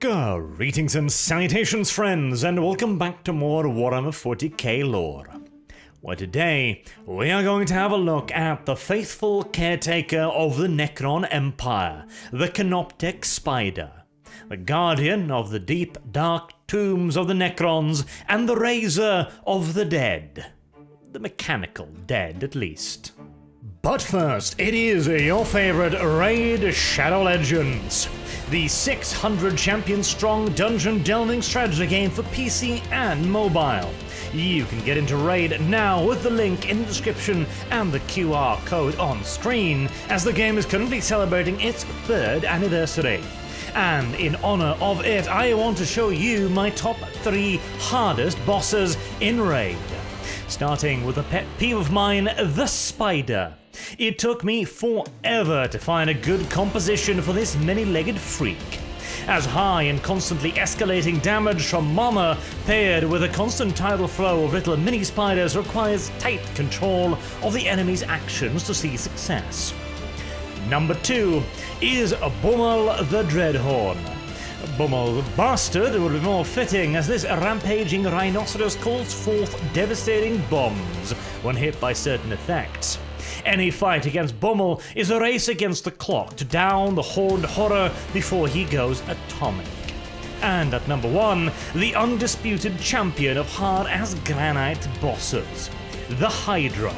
Greetings and salutations, friends, and welcome back to more Warhammer 40k lore. Where today, we are going to have a look at the faithful caretaker of the Necron Empire, the Canoptek Spyder, the guardian of the deep, dark tombs of the Necrons, and the raiser of the dead. The mechanical dead, at least. But first, it is your favorite raid Shadow Legends, the 600 champion strong dungeon delving strategy game for PC and mobile. You can get into Raid now with the link in the description and the QR code on screen, as the game is currently celebrating its 3rd anniversary. And in honor of it, I want to show you my top 3 hardest bosses in Raid. Starting with a pet peeve of mine, the Spider. It took me forever to find a good composition for this many-legged freak, as high and constantly escalating damage from Mama paired with a constant tidal flow of little mini spiders requires tight control of the enemy's actions to see success. Number 2 is Bummel the Dreadhorn. Bummel the Bastard would be more fitting, as this rampaging rhinoceros calls forth devastating bombs when hit by certain effects. Any fight against Bummel is a race against the clock to down the horned horror before he goes atomic. And at number 1, the undisputed champion of hard as granite bosses, the Hydra.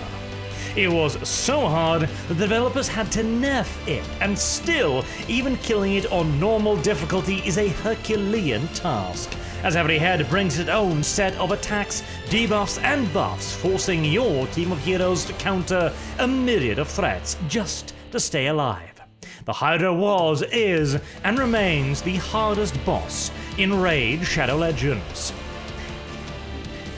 It was so hard the developers had to nerf it, and still, even killing it on normal difficulty is a Herculean task, as every head brings its own set of attacks, debuffs and buffs, forcing your team of heroes to counter a myriad of threats just to stay alive. The Hydra was, is, and remains the hardest boss in Raid Shadow Legends.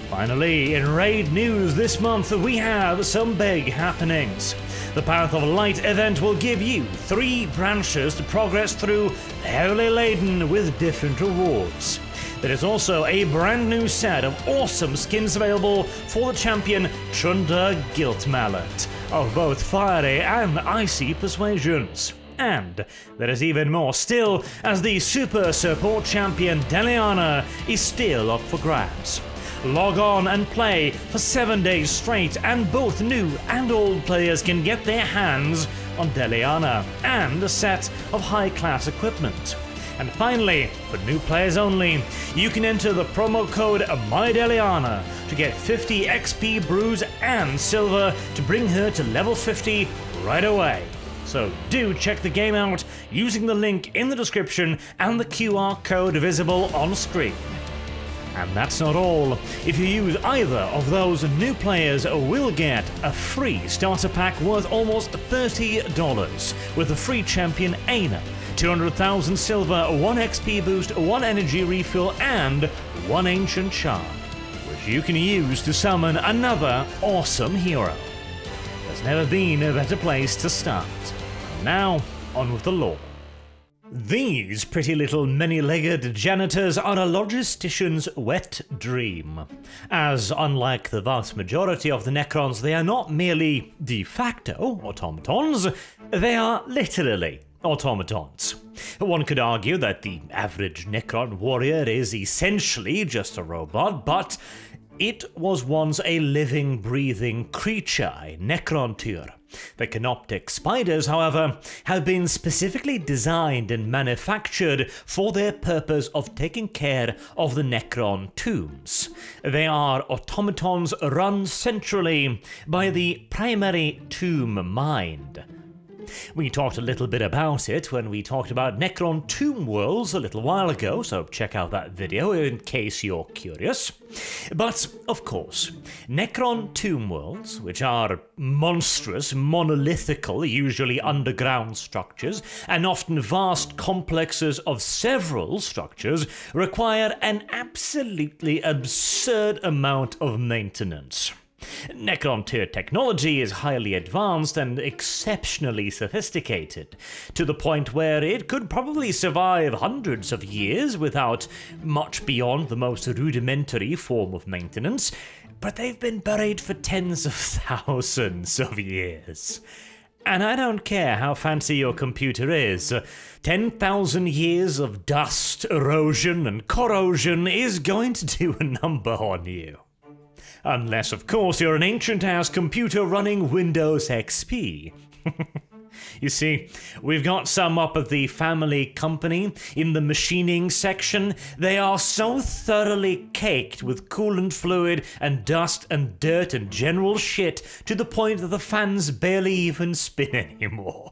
Finally, in Raid news this month, we have some big happenings. The Path of Light event will give you 3 branches to progress through, heavily laden with different rewards. There is also a brand new set of awesome skins available for the champion Trunda Guilt Mallet, of both fiery and icy persuasions. And there is even more still, as the super support champion Deliana is still up for grabs. Log on and play for 7 days straight, and both new and old players can get their hands on Deliana and a set of high-class equipment. And finally, for new players only, you can enter the promo code MyDeliana to get 50 XP, bruise and silver to bring her to level 50 right away. So do check the game out using the link in the description and the QR code visible on screen. And that's not all. If you use either of those, new players will get a free starter pack worth almost $30 with a free champion Aina, 200,000 silver, 1 XP boost, 1 energy refill, and 1 ancient charm, which you can use to summon another awesome hero. There's never been a better place to start. Now, on with the lore. These pretty little many-legged janitors are a logistician's wet dream, as unlike the vast majority of the Necrons, they are not merely de facto automatons, they are literally automatons. One could argue that the average Necron warrior is essentially just a robot, but it was once a living, breathing creature, a Necrontyr. The Canoptek Spyders, however, have been specifically designed and manufactured for their purpose of taking care of the Necron tombs. They are automatons run centrally by the primary tomb mind. We talked a little bit about it when we talked about Necron Tomb Worlds a little while ago, so check out that video in case you're curious. But, of course, Necron Tomb Worlds, which are monstrous, monolithical, usually underground structures, and often vast complexes of several structures, require an absolutely absurd amount of maintenance. Necrontyr technology is highly advanced and exceptionally sophisticated, to the point where it could probably survive hundreds of years without much beyond the most rudimentary form of maintenance, but they've been buried for tens of thousands of years. And I don't care how fancy your computer is, 10,000 years of dust, erosion, and corrosion is going to do a number on you. Unless, of course, you're an ancient-ass computer running Windows XP. You see, we've got some up at the family company in the machining section. They are so thoroughly caked with coolant fluid and dust and dirt and general shit to the point that the fans barely even spin anymore.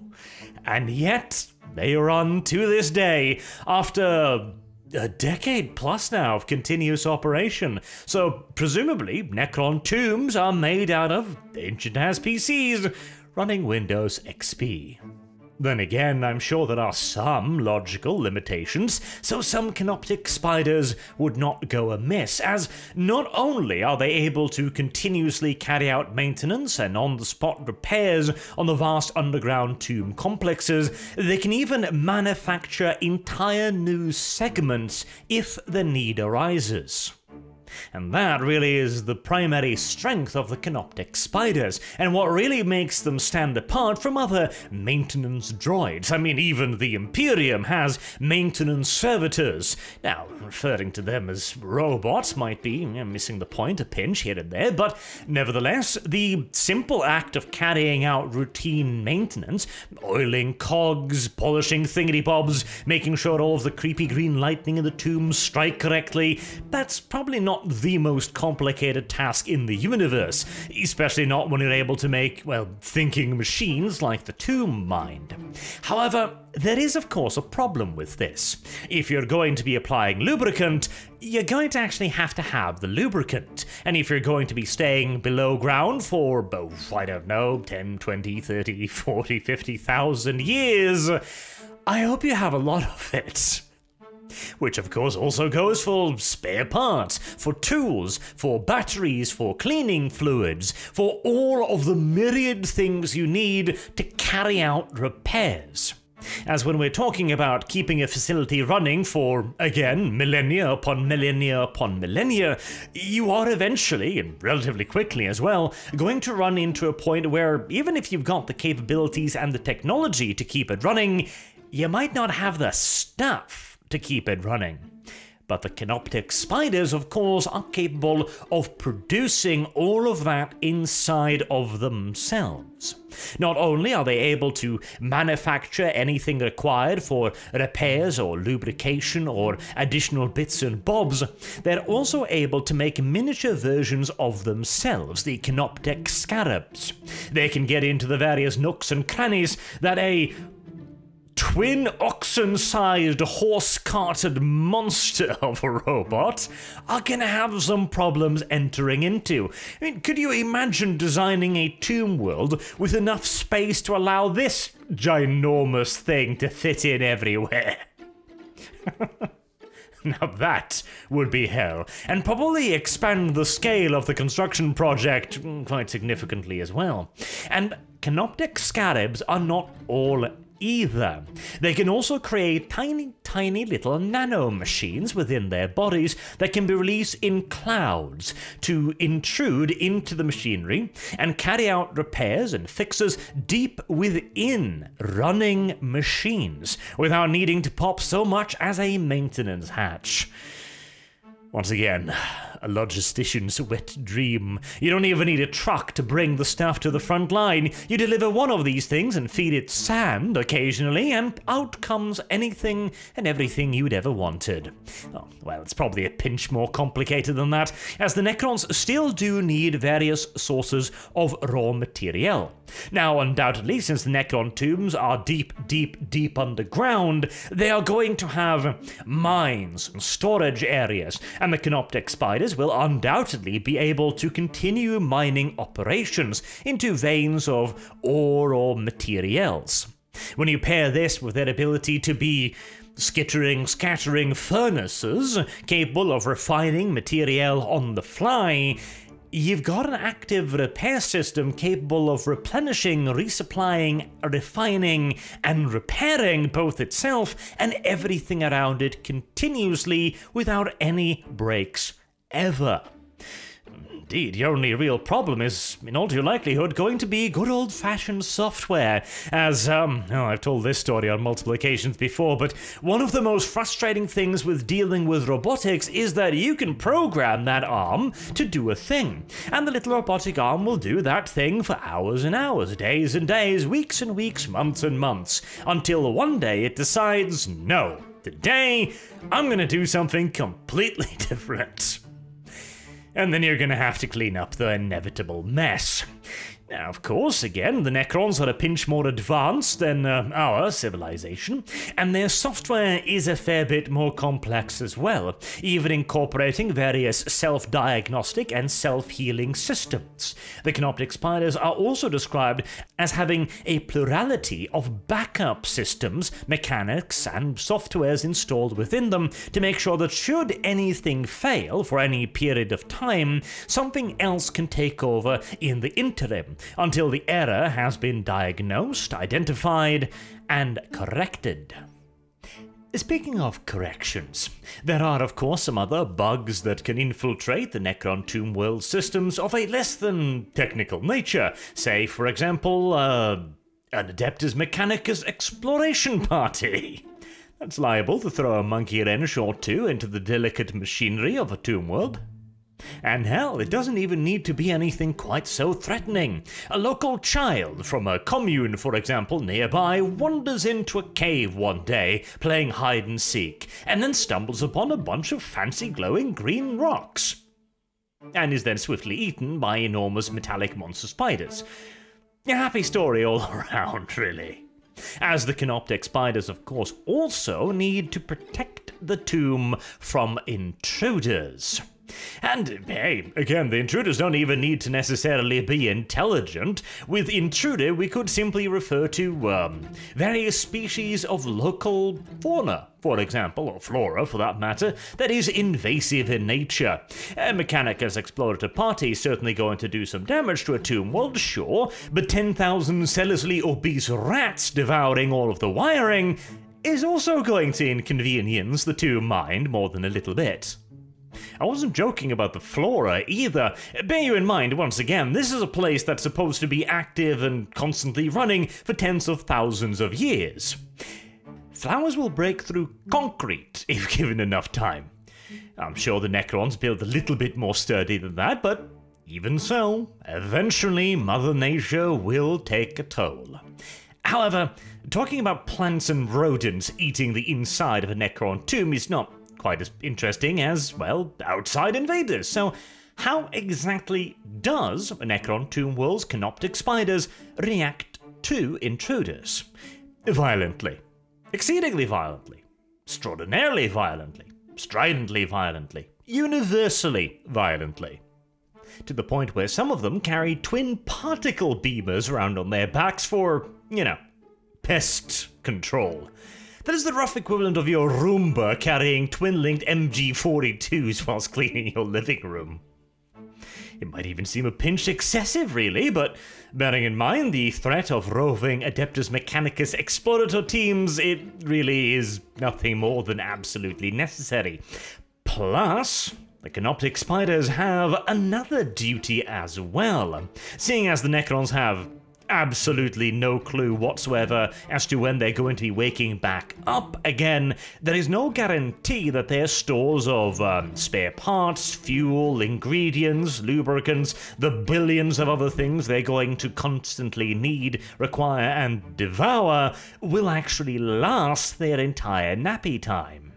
And yet, they run to this day after a decade plus now of continuous operation. So presumably, Necron tombs are made out of ancient-ass PCs running Windows XP. Then again, I'm sure there are some logical limitations, so some Canoptek Spyders would not go amiss, as not only are they able to continuously carry out maintenance and on-the-spot repairs on the vast underground tomb complexes, they can even manufacture entire new segments if the need arises. And that really is the primary strength of the Canoptek Spyders, and what really makes them stand apart from other maintenance droids. I mean, even the Imperium has maintenance servitors. Now, referring to them as robots might be missing the point a pinch here and there, but nevertheless, the simple act of carrying out routine maintenance, oiling cogs, polishing thingy-bobs, making sure all of the creepy green lightning in the tombs strike correctly, that's probably not the most complicated task in the universe, especially not when you're able to make, well, thinking machines like the Tomb Mind. However, there is of course a problem with this. If you're going to be applying lubricant, you're going to actually have to have the lubricant. And if you're going to be staying below ground for, oh, I don't know, 10, 20, 30, 40, 50,000 years, I hope you have a lot of it. Which of course also goes for spare parts, for tools, for batteries, for cleaning fluids, for all of the myriad things you need to carry out repairs. As when we're talking about keeping a facility running for, again, millennia upon millennia upon millennia, you are eventually, and relatively quickly as well, going to run into a point where even if you've got the capabilities and the technology to keep it running, you might not have the stuff to keep it running. But the Canoptek Spyders, of course, are capable of producing all of that inside of themselves. Not only are they able to manufacture anything required for repairs or lubrication or additional bits and bobs, they're also able to make miniature versions of themselves, the Canoptek Scarabs. They can get into the various nooks and crannies that a twin oxen-sized horse-carted monster of a robot are gonna have some problems entering into. I mean, could you imagine designing a tomb world with enough space to allow this ginormous thing to fit in everywhere? Now that would be hell, and probably expand the scale of the construction project quite significantly as well. And Canoptek Scarabs are not all either. They can also create tiny little nano machines within their bodies that can be released in clouds to intrude into the machinery and carry out repairs and fixes deep within running machines without needing to pop so much as a maintenance hatch. Once again, a logistician's wet dream. You don't even need a truck to bring the stuff to the front line. You deliver one of these things and feed it sand occasionally, and out comes anything and everything you'd ever wanted. Oh, well, it's probably a pinch more complicated than that, as the Necrons still do need various sources of raw material. Now, undoubtedly, since the Necron tombs are deep underground, they are going to have mines and storage areas, and the Canoptek Spyders will undoubtedly be able to continue mining operations into veins of ore or materials. When you pair this with their ability to be scattering furnaces capable of refining material on the fly, you've got an active repair system capable of replenishing, resupplying, refining, and repairing both itself and everything around it continuously without any breaks ever. Indeed, your only real problem is, in all due likelihood, going to be good old-fashioned software, as, I've told this story on multiple occasions before, but one of the most frustrating things with dealing with robotics is that you can program that arm to do a thing, and the little robotic arm will do that thing for hours and hours, days and days, weeks and weeks, months and months, until one day it decides, no, today I'm gonna do something completely different. And then you're going to have to clean up the inevitable mess. Now, of course, again, the Necrons are a pinch more advanced than our civilization, and their software is a fair bit more complex as well, even incorporating various self-diagnostic and self-healing systems. The Canoptek Spyders are also described as having a plurality of backup systems, mechanics, and softwares installed within them to make sure that should anything fail for any period of time, something else can take over in the interim, until the error has been diagnosed, identified, and corrected. Speaking of corrections, there are of course some other bugs that can infiltrate the Necron Tomb World systems of a less than technical nature. Say, for example, an Adeptus Mechanicus exploration party. That's liable to throw a monkey wrench or two into the delicate machinery of a tomb world. And hell, it doesn't even need to be anything quite so threatening. A local child from a commune, for example, nearby, wanders into a cave one day, playing hide and seek, and then stumbles upon a bunch of fancy glowing green rocks, and is then swiftly eaten by enormous metallic monster spiders. A happy story all around, really. As the Canoptek Spyders, of course, also need to protect the tomb from intruders. And, hey, again, the intruders don't even need to necessarily be intelligent. With intruder, we could simply refer to, various species of local fauna, for example, or flora for that matter, that is invasive in nature. A Mechanicus explorator party is certainly going to do some damage to a tomb world, sure, but 10,000 zealously obese rats devouring all of the wiring is also going to inconvenience the tomb mind more than a little bit. I wasn't joking about the flora either. Bear you in mind, once again, this is a place that's supposed to be active and constantly running for tens of thousands of years. Flowers will break through concrete if given enough time. I'm sure the Necrons build a little bit more sturdy than that, but even so, eventually Mother Nature will take a toll. However, talking about plants and rodents eating the inside of a Necron tomb is not quite as interesting as, well, outside invaders. So how exactly does a Necron Tomb World's Canoptek Spyders react to intruders? Violently. Exceedingly violently. Extraordinarily violently. Stridently violently. Universally violently. To the point where some of them carry twin particle beamers around on their backs for, pest control. That is the rough equivalent of your Roomba carrying twin-linked MG42s whilst cleaning your living room. It might even seem a pinch excessive, really, but bearing in mind the threat of roving Adeptus Mechanicus explorator teams, it really is nothing more than absolutely necessary. Plus, the Canoptek Spyders have another duty as well, seeing as the Necrons have absolutely no clue whatsoever as to when they're going to be waking back up again. There is no guarantee that their stores of spare parts, fuel, ingredients, lubricants, the billions of other things they're going to constantly need, require, and devour will actually last their entire nappy time.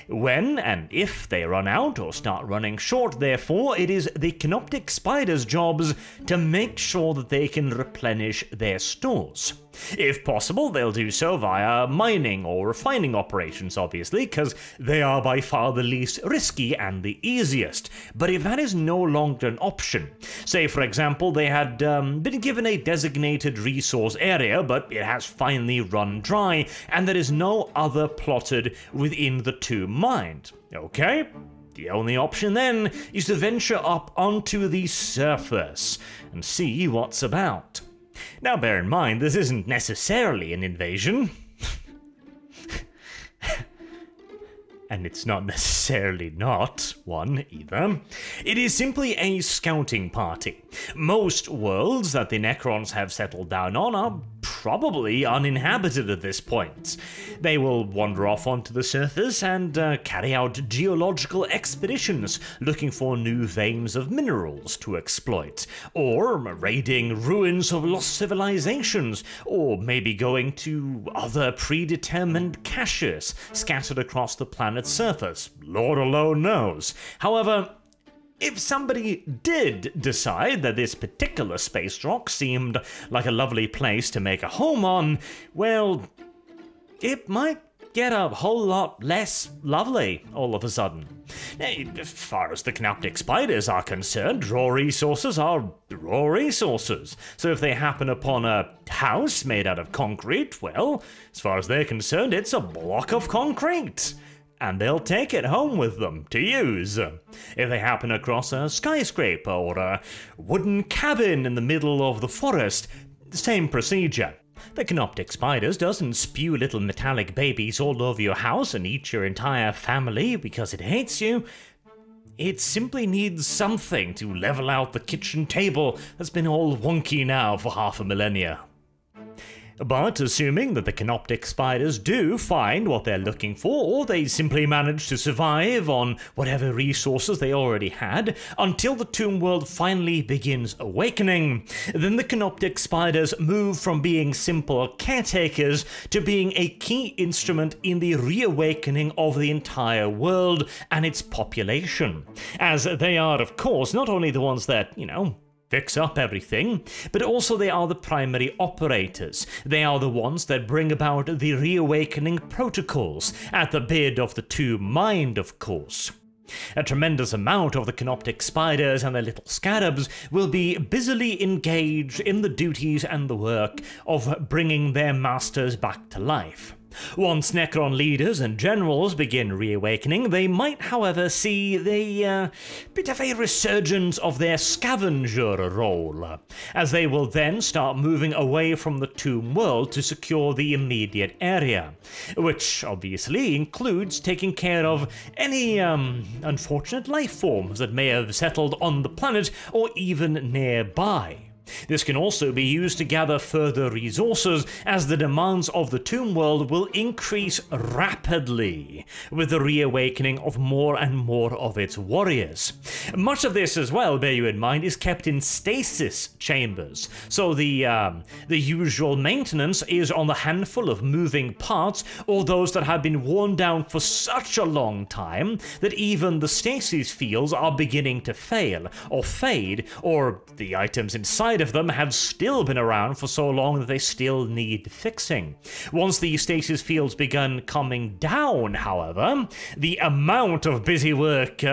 When and if they run out or start running short, therefore, it is the Canoptek Spyders' jobs to make sure that they can replenish their stores. If possible, they'll do so via mining or refining operations, obviously, because they are by far the least risky and the easiest. But if that is no longer an option, say for example they had been given a designated resource area, but it has finally run dry, and there is no other plotted within the tomb mine, okay? The only option then is to venture up onto the surface and see what's about. Now bear in mind, this isn't necessarily an invasion. and it's not necessarily not one either. It is simply a scouting party. Most worlds that the Necrons have settled down on are probably uninhabited at this point. They will wander off onto the surface and carry out geological expeditions looking for new veins of minerals to exploit, or raiding ruins of lost civilizations, or maybe going to other predetermined caches scattered across the planet's surface. Lord alone knows. However, if somebody did decide that this particular space rock seemed like a lovely place to make a home on, well, it might get a whole lot less lovely all of a sudden. As far as the Canoptek Spyders are concerned, raw resources are raw resources. So if they happen upon a house made out of concrete, well, as far as they're concerned, it's a block of concrete. And they'll take it home with them to use. If they happen across a skyscraper or a wooden cabin in the middle of the forest, same procedure. The Canoptek Spyders doesn't spew little metallic babies all over your house and eat your entire family because it hates you. It simply needs something to level out the kitchen table that's been all wonky now for half a millennia. But assuming that the Canoptek Spyders do find what they're looking for, or they simply manage to survive on whatever resources they already had, until the tomb world finally begins awakening, then the Canoptek Spyders move from being simple caretakers to being a key instrument in the reawakening of the entire world and its population. As they are, of course, not only the ones that, fix up everything, but also they are the primary operators. They are the ones that bring about the reawakening protocols, at the bid of the tomb mind, of course. A tremendous amount of the Canoptek Spyders and their little scarabs will be busily engaged in the duties and the work of bringing their masters back to life. Once Necron leaders and generals begin reawakening, they might, however, see the bit of a resurgence of their scavenger role, as they will then start moving away from the tomb world to secure the immediate area, which obviously includes taking care of any unfortunate life forms that may have settled on the planet or even nearby. This can also be used to gather further resources, as the demands of the tomb world will increase rapidly with the reawakening of more and more of its warriors. Much of this as well, bear you in mind, is kept in stasis chambers, so the usual maintenance is on the handful of moving parts, or those that have been worn down for such a long time that even the stasis fields are beginning to fail or fade, or the items inside of them have still been around for so long that they still need fixing. Once the stasis fields begun coming down, however, the amount of busy work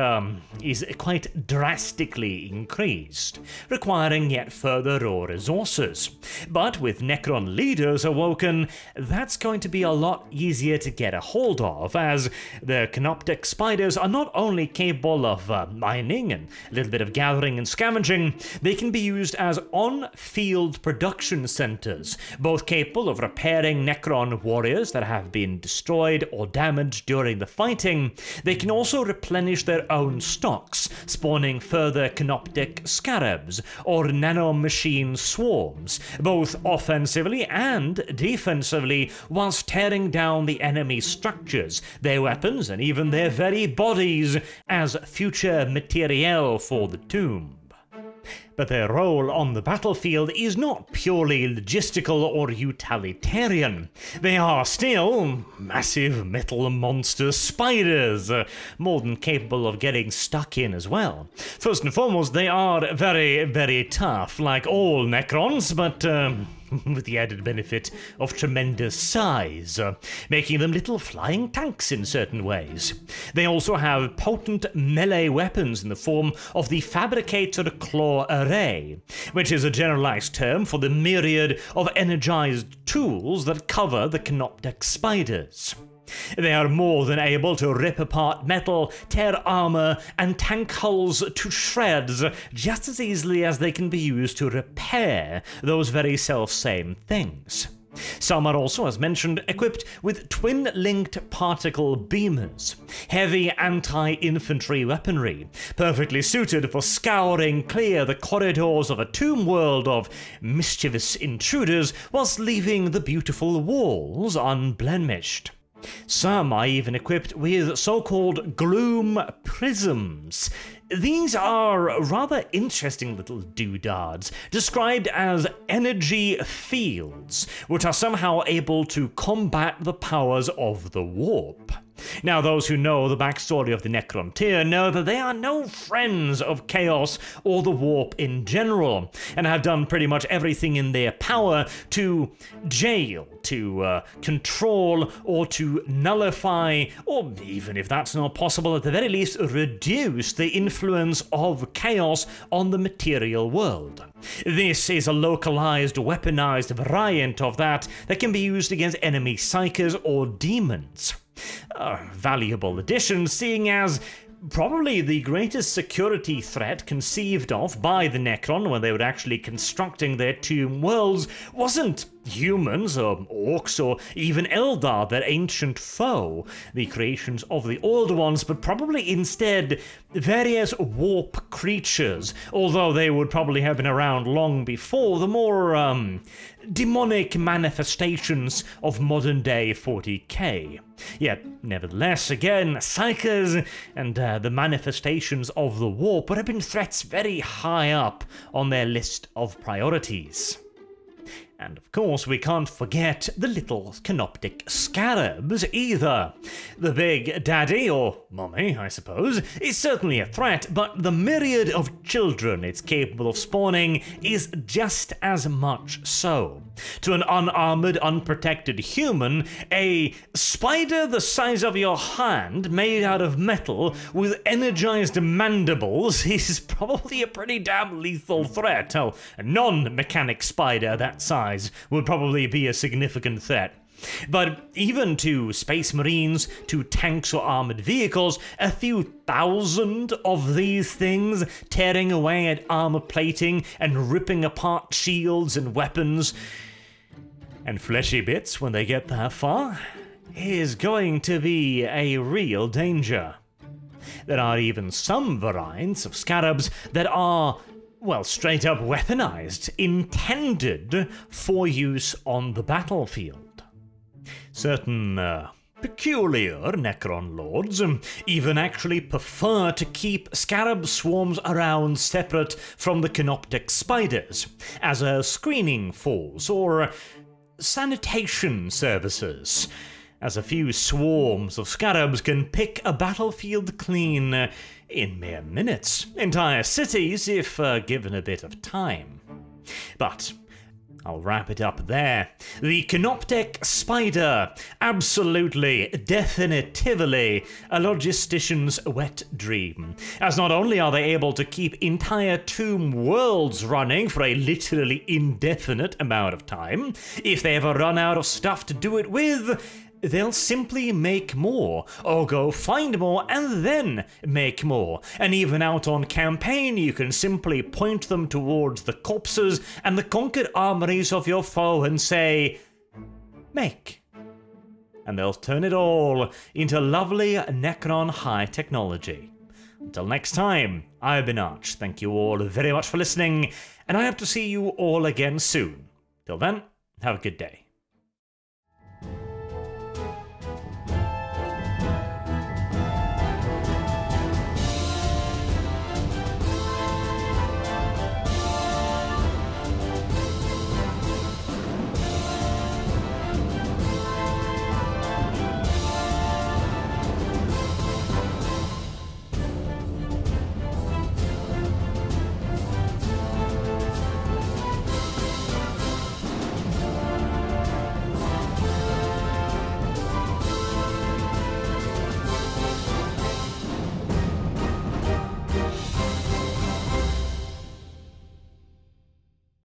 is quite drastically increased, requiring yet further raw resources. But with Necron leaders awoken, that's going to be a lot easier to get a hold of, as the Canoptek Spyders are not only capable of mining and a little bit of gathering and scavenging, they can be used as on-field production centers, both capable of repairing Necron warriors that have been destroyed or damaged during the fighting. They can also replenish their own stocks, spawning further Canoptek Scarabs or nanomachine swarms, both offensively and defensively, whilst tearing down the enemy's structures, their weapons, and even their very bodies as future materiel for the tomb. But their role on the battlefield is not purely logistical or utilitarian. They are still massive metal monster spiders, more than capable of getting stuck in as well. First and foremost, they are very, very tough, like all Necrons, but with the added benefit of tremendous size, making them little flying tanks in certain ways. They also have potent melee weapons in the form of the Fabricator Claw Array, which is a generalized term for the myriad of energized tools that cover the Canoptek Spyders. They are more than able to rip apart metal, tear armor, and tank hulls to shreds just as easily as they can be used to repair those very self-same things. Some are also, as mentioned, equipped with twin-linked particle beamers, heavy anti-infantry weaponry, perfectly suited for scouring clear the corridors of a tomb world of mischievous intruders whilst leaving the beautiful walls unblemished. Some are even equipped with so-called gloom prisms. These are rather interesting little doodads, described as energy fields, which are somehow able to combat the powers of the warp. Now, those who know the backstory of the Necron tier know that they are no friends of chaos or the warp in general, and have done pretty much everything in their power to jail, to control, or to nullify, or even if that's not possible, at the very least reduce the influence of chaos on the material world. This is a localized, weaponized variant of that can be used against enemy psychers or demons. A valuable addition, seeing as probably the greatest security threat conceived of by the Necron when they were actually constructing their tomb worlds wasn't humans or orcs or even Eldar, their ancient foe, the creations of the Older Ones, but probably instead various warp creatures, although they would probably have been around long before the more demonic manifestations of modern-day 40k. Yet, nevertheless, again, psychers and the manifestations of the warp would have been threats very high up on their list of priorities. And of course, we can't forget the little Canoptek Scarabs either. The big daddy, or mummy, I suppose, is certainly a threat, but the myriad of children it's capable of spawning is just as much so. To an unarmored, unprotected human, a spider the size of your hand, made out of metal, with energized mandibles, is probably a pretty damn lethal threat. Oh, a non-mechanic spider that size would probably be a significant threat. But even to space marines, to tanks or armored vehicles, a few thousand of these things tearing away at armor plating and ripping apart shields and weapons and fleshy bits when they get that far is going to be a real danger. There are even some variants of Scarabs that are, well, straight up weaponized, intended for use on the battlefield. Certain peculiar Necron lords even actually prefer to keep Scarab swarms around separate from the Canoptek Spyders as a screening force or sanitation services, as a few swarms of Scarabs can pick a battlefield clean in mere minutes, entire cities if given a bit of time. But I'll wrap it up there. The Canoptek Spyder, absolutely, definitively, a logistician's wet dream, as not only are they able to keep entire tomb worlds running for a literally indefinite amount of time, if they ever run out of stuff to do it with, they'll simply make more, or go find more and then make more. And even out on campaign, you can simply point them towards the corpses and the conquered armories of your foe and say, make. And they'll turn it all into lovely Necron high technology. Until next time, I've been Arch. Thank you all very much for listening, and I hope to see you all again soon. Till then, have a good day.